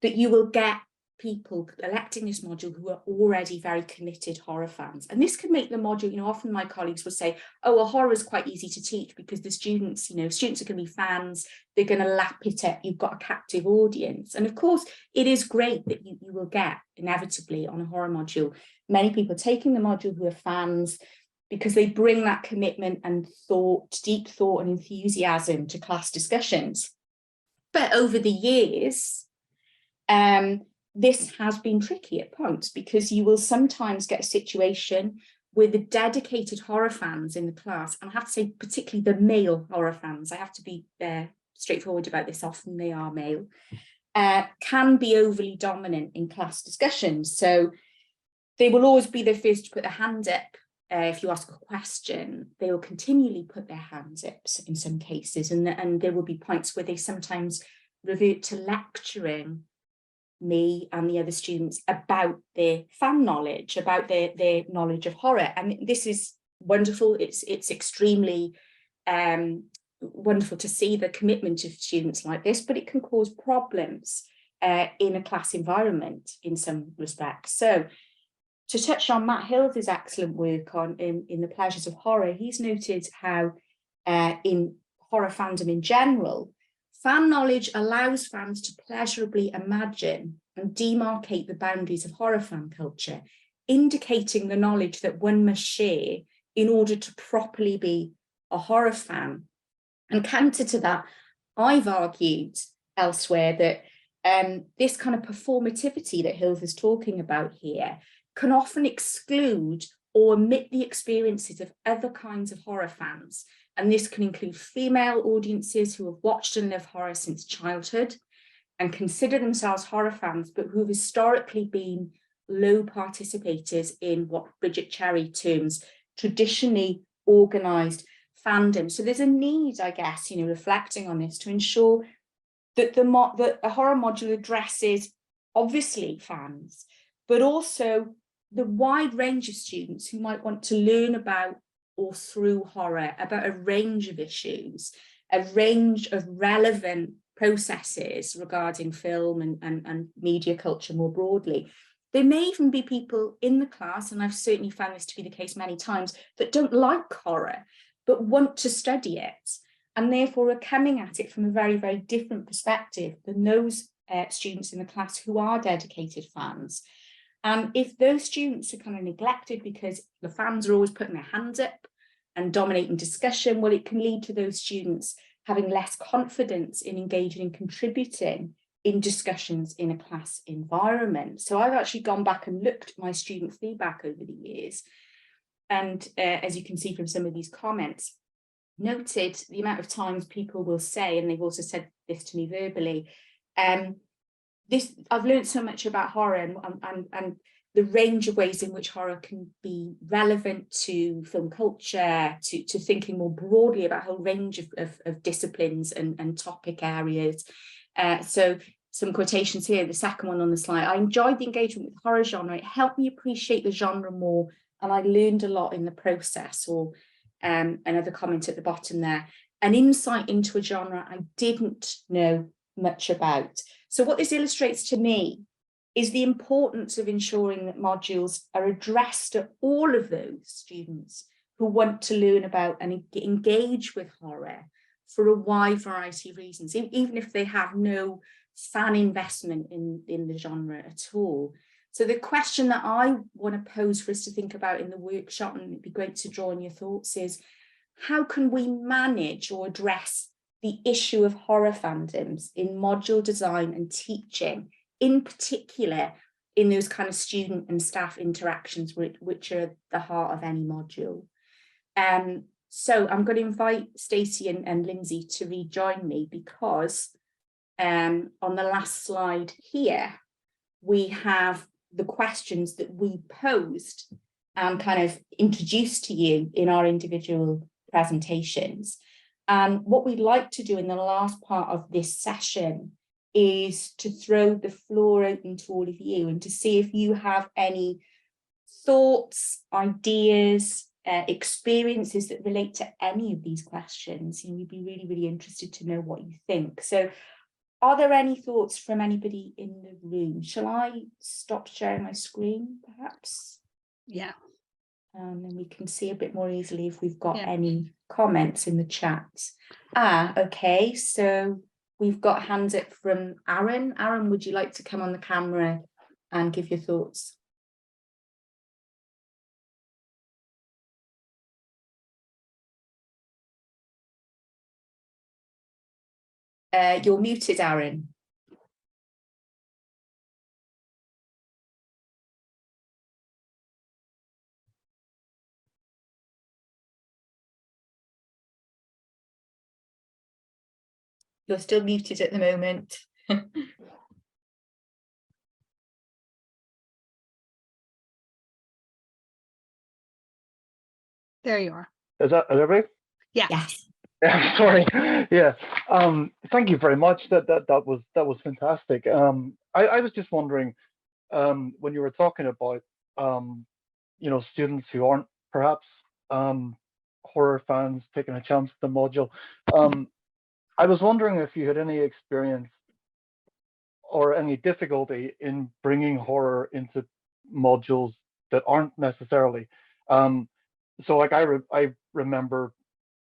that you will get people electing this module who are already very committed horror fans. And this can make the module, you know, often my colleagues will say, oh, well, horror is quite easy to teach because the students, you know, students are going to be fans, they're going to lap it up, you've got a captive audience. And of course, it is great that you will get, inevitably, on a horror module, many people taking the module who are fans because they bring that commitment and thought, deep thought and enthusiasm to class discussions. But over the years, this has been tricky at points, because you will sometimes get a situation with the dedicated horror fans in the class, and I have to say particularly the male horror fans, I have to be straightforward about this, often they are male, can be overly dominant in class discussions. So they will always be the first to put their hand up. If you ask a question, they will continually put their hands up in some cases, and there will be points where they sometimes revert to lecturing me and the other students about their fan knowledge, about their knowledge of horror. And this is wonderful. It's extremely wonderful to see the commitment of students like this, but it can cause problems in a class environment in some respects. So to touch on Matt Hills' excellent work on in The Pleasures of Horror, he's noted how in horror fandom in general, fan knowledge allows fans to pleasurably imagine and demarcate the boundaries of horror fan culture, indicating the knowledge that one must share in order to properly be a horror fan. And counter to that, I've argued elsewhere that this kind of performativity that Hills is talking about here can often exclude or omit the experiences of other kinds of horror fans. And this can include female audiences who have watched and loved horror since childhood and consider themselves horror fans, but who have historically been low participators in what Bridget Cherry terms traditionally organised fandom. So there's a need, I guess, you know, reflecting on this, to ensure that the horror module addresses obviously fans, but also the wide range of students who might want to learn about or through horror, about a range of issues, a range of relevant processes regarding film and media culture more broadly. There may even be people in the class, and I've certainly found this to be the case many times, that don't like horror, but want to study it, and therefore are coming at it from a very, very different perspective than those students in the class who are dedicated fans. And if those students are kind of neglected because the fans are always putting their hands up and dominating discussion, well, it can lead to those students having less confidence in engaging and contributing in discussions in a class environment. So I've actually gone back and looked at my student feedback over the years. And as you can see from some of these comments, noted the amount of times people will say, and they've also said this to me verbally, I've learned so much about horror, and the range of ways in which horror can be relevant to film culture, to thinking more broadly about a whole range of disciplines and topic areas. So some quotations here, the second one on the slide. I enjoyed the engagement with the horror genre. It helped me appreciate the genre more, and I learned a lot in the process. Or another comment at the bottom there, an insight into a genre I didn't know much about. So what this illustrates to me is the importance of ensuring that modules are addressed to all of those students who want to learn about and engage with horror for a wide variety of reasons, even if they have no fan investment in the genre at all. So the question that I want to pose for us to think about in the workshop, and it'd be great to draw on your thoughts, is how can we manage or address the issue of horror fandoms in module design and teaching, in particular in those kind of student and staff interactions, which are the heart of any module. So I'm going to invite Stacey and Lindsay to rejoin me, because on the last slide here, we have the questions that we posed and kind of introduced to you in our individual presentations. And what we'd like to do in the last part of this session is to throw the floor open to all of you and to see if you have any thoughts, ideas, experiences that relate to any of these questions. We'd be really, really interested to know what you think. So are there any thoughts from anybody in the room? Shall I stop sharing my screen, perhaps? Yeah. And then we can see a bit more easily if we've got any comments in the chat. Okay, so we've got hands up from Aaron. Aaron, would you like to come on the camera and give your thoughts? You're muted, Aaron. You're still muted at the moment. There you are. Is everybody? Yeah. Yes. Yeah, sorry. Yeah. Thank you very much. That was fantastic. I was just wondering, when you were talking about students who aren't perhaps horror fans taking a chance with the module. I was wondering if you had any experience or any difficulty in bringing horror into modules that aren't necessarily. So like I remember,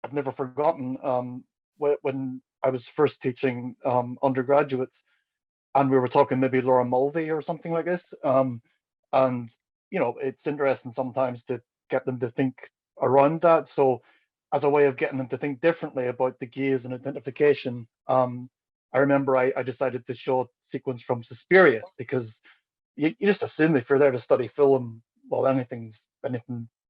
I've never forgotten when I was first teaching undergraduates, and we were talking maybe Laura Mulvey or something like this. And it's interesting sometimes to get them to think around that. So as a way of getting them to think differently about the gaze and identification, I remember I decided to show a sequence from Suspiria, because you just assume if you're there to study film, well, anything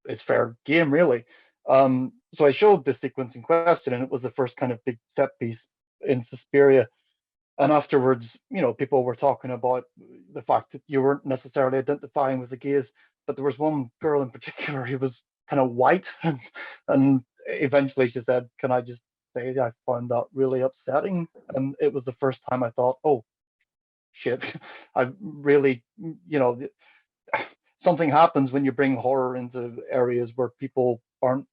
is fair game, really. So I showed the sequence in question, and it was the first kind of big set piece in Suspiria. And afterwards, people were talking about the fact that you weren't necessarily identifying with the gaze, but there was one girl in particular who was kind of white, and eventually she said, "Can I just say I found that really upsetting?" And it was the first time I thought, "Oh, shit, I really, something happens when you bring horror into areas where people aren't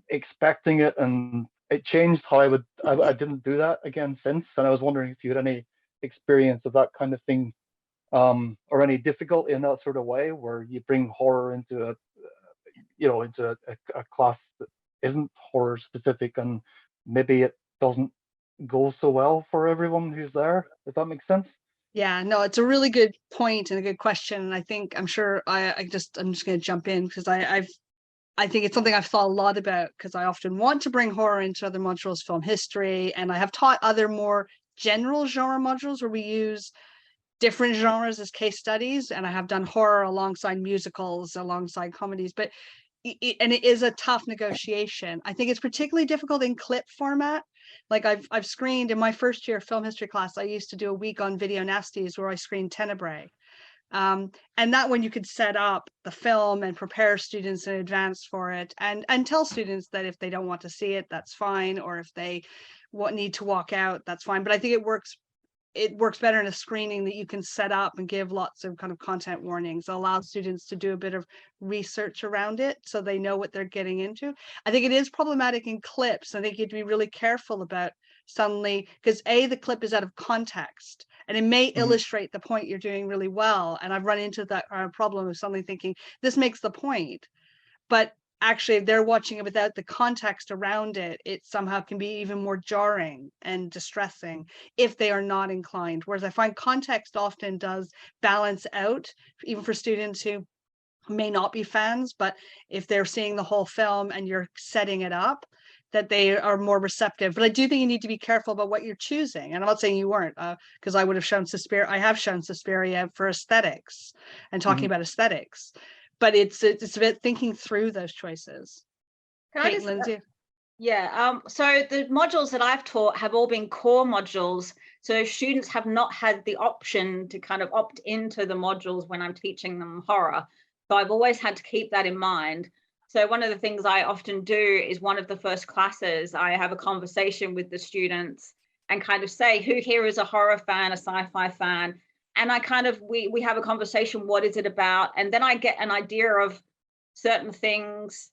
expecting it," and it changed how I didn't do that again since. And I was wondering if you had any experience of that kind of thing, or any difficulty in that sort of way where you bring horror into a class that isn't horror specific, and maybe it doesn't go so well for everyone who's there, if that makes sense. Yeah, no, it's a really good point and a good question. And I'm sure I'm just going to jump in, because I think it's something I've thought a lot about, because I often want to bring horror into other modules, film history, and I have taught other more general genre modules where we use different genres as case studies, and I have done horror alongside musicals, alongside comedies, but it is a tough negotiation. I think it's particularly difficult in clip format. Like I've screened in my first year film history class, I used to do a week on video nasties where I screened Tenebrae. And that when you could set up the film and prepare students in advance for it, and tell students that if they don't want to see it, that's fine, or if they need to walk out, that's fine. But I think it works better in a screening that you can set up and give lots of kind of content warnings, allow students to do a bit of research around it so they know what they're getting into. I think it is problematic in clips. I think you have to be really careful about suddenly, because the clip is out of context and it may illustrate the point you're doing really well. And I've run into that problem of suddenly thinking this makes the point, but actually if they're watching it without the context around it, it somehow can be even more jarring and distressing if they are not inclined. Whereas I find context often does balance out, even for students who may not be fans, but if they're seeing the whole film and you're setting it up, that they are more receptive. But I do think you need to be careful about what you're choosing. And I'm not saying you weren't, because I would have shown Suspiria. I have shown Suspiria for aesthetics and talking about aesthetics. But it's about thinking through those choices. Kate, Lindsay? Yeah, so the modules that I've taught have all been core modules. So students have not had the option to kind of opt into the modules when I'm teaching them horror. So I've always had to keep that in mind. So one of the things I often do is one of the first classes, I have a conversation with the students and kind of say, who here is a horror fan, a sci-fi fan? And I kind of, we have a conversation, what is it about? And then I get an idea of certain things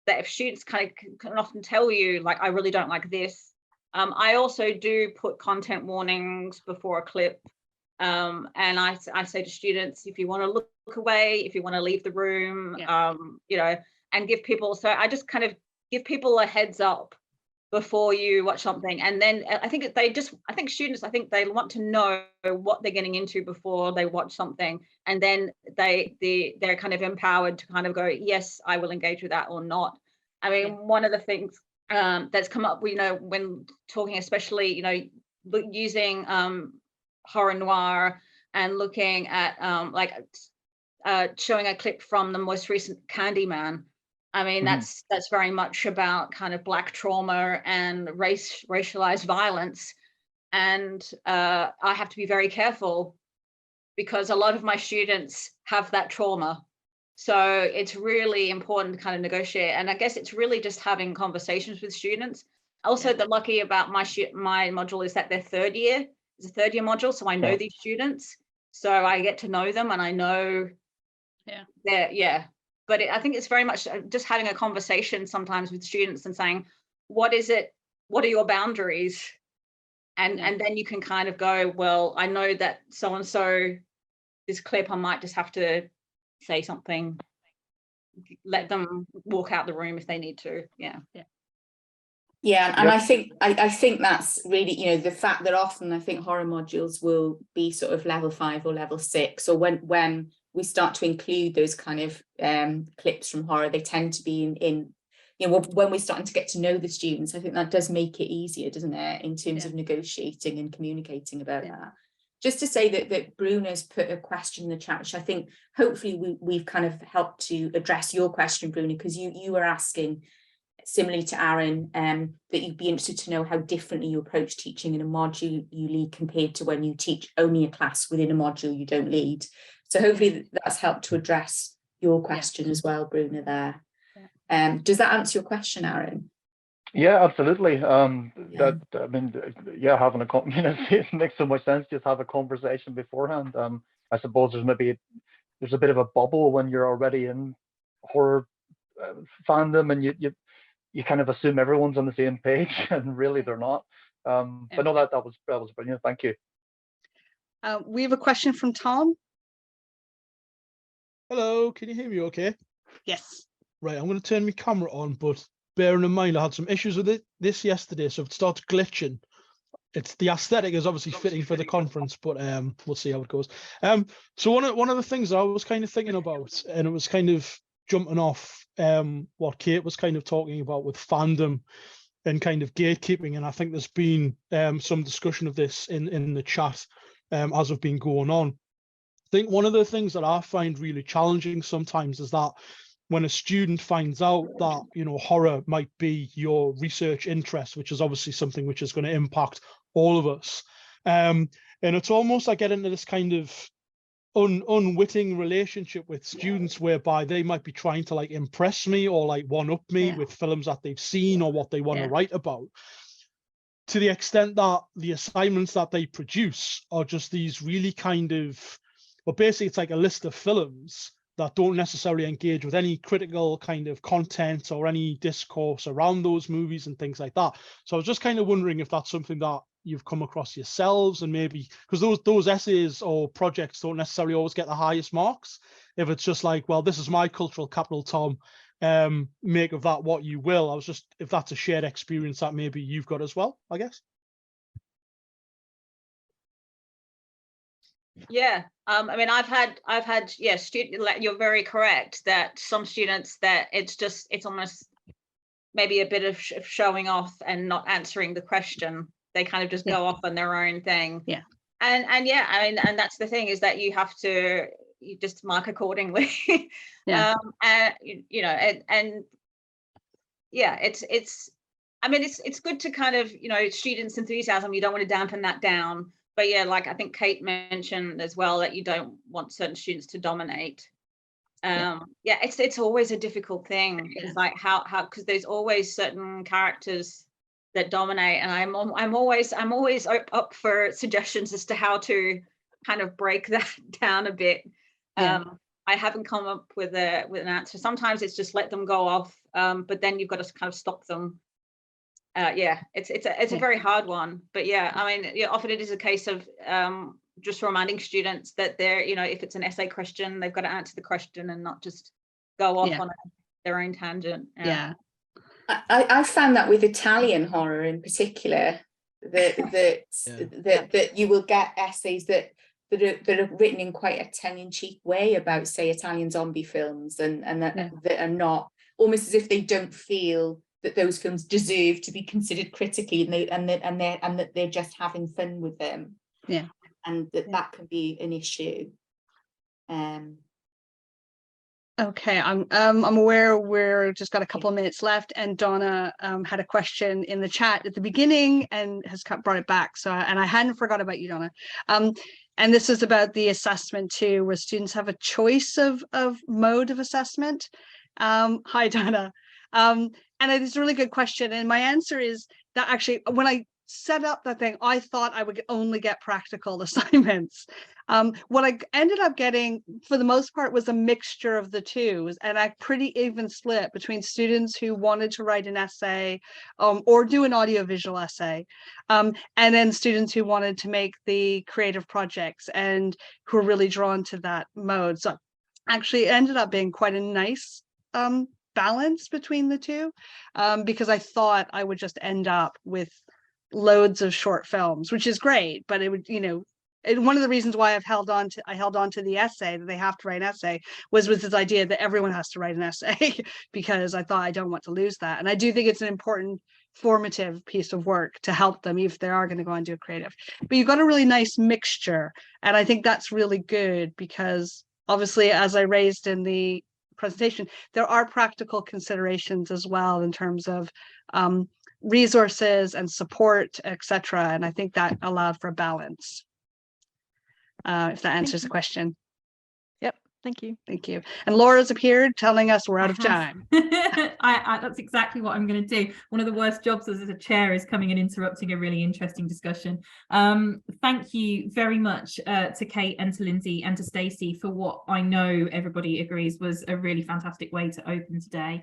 that if students kind of can often tell you, like, I really don't like this. I also do put content warnings before a clip. And I say to students, if you want to look away, if you want to leave the room, you know, and give people, so I just kind of give people a heads up before you watch something. And then I think students, I think they want to know what they're getting into before they watch something. And then they're kind of empowered to kind of go, yes, I will engage with that or not. I mean, one of the things that's come up, you know, when talking, especially, you know, using horror noir and looking at showing a clip from the most recent Candyman. I mean, that's very much about kind of Black trauma and racialized violence. And I have to be very careful because a lot of my students have that trauma. So it's really important to kind of negotiate. And I guess it's really just having conversations with students. Also, the lucky about my module is that they're third year. It's a third year module. So I know these students. So I get to know them and I know But I think it's very much just having a conversation sometimes with students and saying, what is it? What are your boundaries? And then you can kind of go, well, I know that so-and-so, this clip, I might just have to say something, let them walk out the room if they need to. Yeah, and I think that's really, you know, the fact that often I think horror modules will be sort of level 5 or level 6, or when we start to include those kind of clips from horror, they tend to be in you know, when we're starting to get to know the students. I think that does make it easier, doesn't it, in terms of negotiating and communicating about that. Just to say that Bruna's put a question in the chat, which I think hopefully we've kind of helped to address your question, Bruna, because you were asking, similarly to Aaron, that you'd be interested to know how differently you approach teaching in a module you lead compared to when you teach only a class within a module you don't lead. So hopefully that's helped to address your question as well, Bruna, there. Does that answer your question, Aaron? Yeah, absolutely. Having it makes so much sense. Just have a conversation beforehand. I suppose there's a bit of a bubble when you're already in horror fandom, and you kind of assume everyone's on the same page, and really they're not. But no, that was brilliant. Thank you. We have a question from Tom. Hello, can you hear me okay? Yes. Right, I'm going to turn my camera on, but bearing in mind I had some issues with this yesterday, so it started glitching. The aesthetic is obviously fitting for the conference, but we'll see how it goes. So one of the things I was kind of thinking about, and it was kind of jumping off what Kate was kind of talking about with fandom and kind of gatekeeping, and I think there's been some discussion of this in the chat as we've been going on. I think one of the things that I find really challenging sometimes is that when a student finds out that, you know, horror might be your research interest, which is obviously something which is going to impact all of us, and it's almost like get into this kind of unwitting relationship with students whereby they might be trying to like impress me or like one up me with films that they've seen or what they want to write about, to the extent that the assignments that they produce are just these really kind of, well, basically it's like a list of films that don't necessarily engage with any critical kind of content or any discourse around those movies and things like that. So I was just kind of wondering if that's something that you've come across yourselves, and maybe because those essays or projects don't necessarily always get the highest marks. If it's just like, well, this is my cultural capital, Tom, make of that what you will. I was just, if that's a shared experience that maybe you've got as well, I guess. Yeah, I mean, I've had, yeah, you're very correct that some students that it's almost maybe a bit of showing off and not answering the question. They kind of just go off on their own thing. Yeah. And yeah, I mean, and that's the thing, is that you just mark accordingly. Yeah. And you know, and yeah, I mean, it's good to kind of, you know, students' enthusiasm, you don't want to dampen that down. But yeah, like I think Kate mentioned as well, that you don't want certain students to dominate. Yeah, it's always a difficult thing. It's like how because there's always certain characters that dominate, and I'm always up for suggestions as to how to kind of break that down a bit. I haven't come up with an answer. Sometimes it's just let them go off, but then you've got to kind of stop them. It's a very hard one, but yeah, I mean, yeah, often it is a case of just reminding students that they're, you know, if it's an essay question, they've got to answer the question and not just go off on their own tangent. I found that with Italian horror in particular, that you will get essays that are written in quite a tongue-in-cheek way about, say, Italian zombie films, and that are not, almost as if they don't feel that those films deserve to be considered critically, and that they're just having fun with them. Yeah, and that can be an issue. Okay, I'm aware we're just got a couple of minutes left, and Donna had a question in the chat at the beginning and has brought it back. So, and I hadn't forgot about you, Donna. And this is about the assessment too, where students have a choice of mode of assessment. Hi, Donna. And it's a really good question. And my answer is that actually, when I set up that thing, I thought I would only get practical assignments. What I ended up getting, for the most part, was a mixture of the two, and a pretty even split between students who wanted to write an essay or do an audiovisual essay, and then students who wanted to make the creative projects and who were really drawn to that mode. So actually it ended up being quite a nice balance between the two, because I thought I would just end up with loads of short films, which is great, but it would, you know, one of the reasons why I held on to the essay, that they have to write an essay, was with this idea that everyone has to write an essay, because I thought I don't want to lose that. And I do think it's an important formative piece of work to help them if they are going to go and do a creative. But you've got a really nice mixture, and I think that's really good, because obviously, as I raised in the presentation, there are practical considerations as well in terms of resources and support, etc. And I think that allowed for balance. If that answers the question. Yep, thank you. Thank you. And Laura's appeared telling us we're out of time. That's exactly what I'm going to do. One of the worst jobs as a chair is coming and interrupting a really interesting discussion. Thank you very much to Kate and to Lindsay and to Stacey for what I know everybody agrees was a really fantastic way to open today.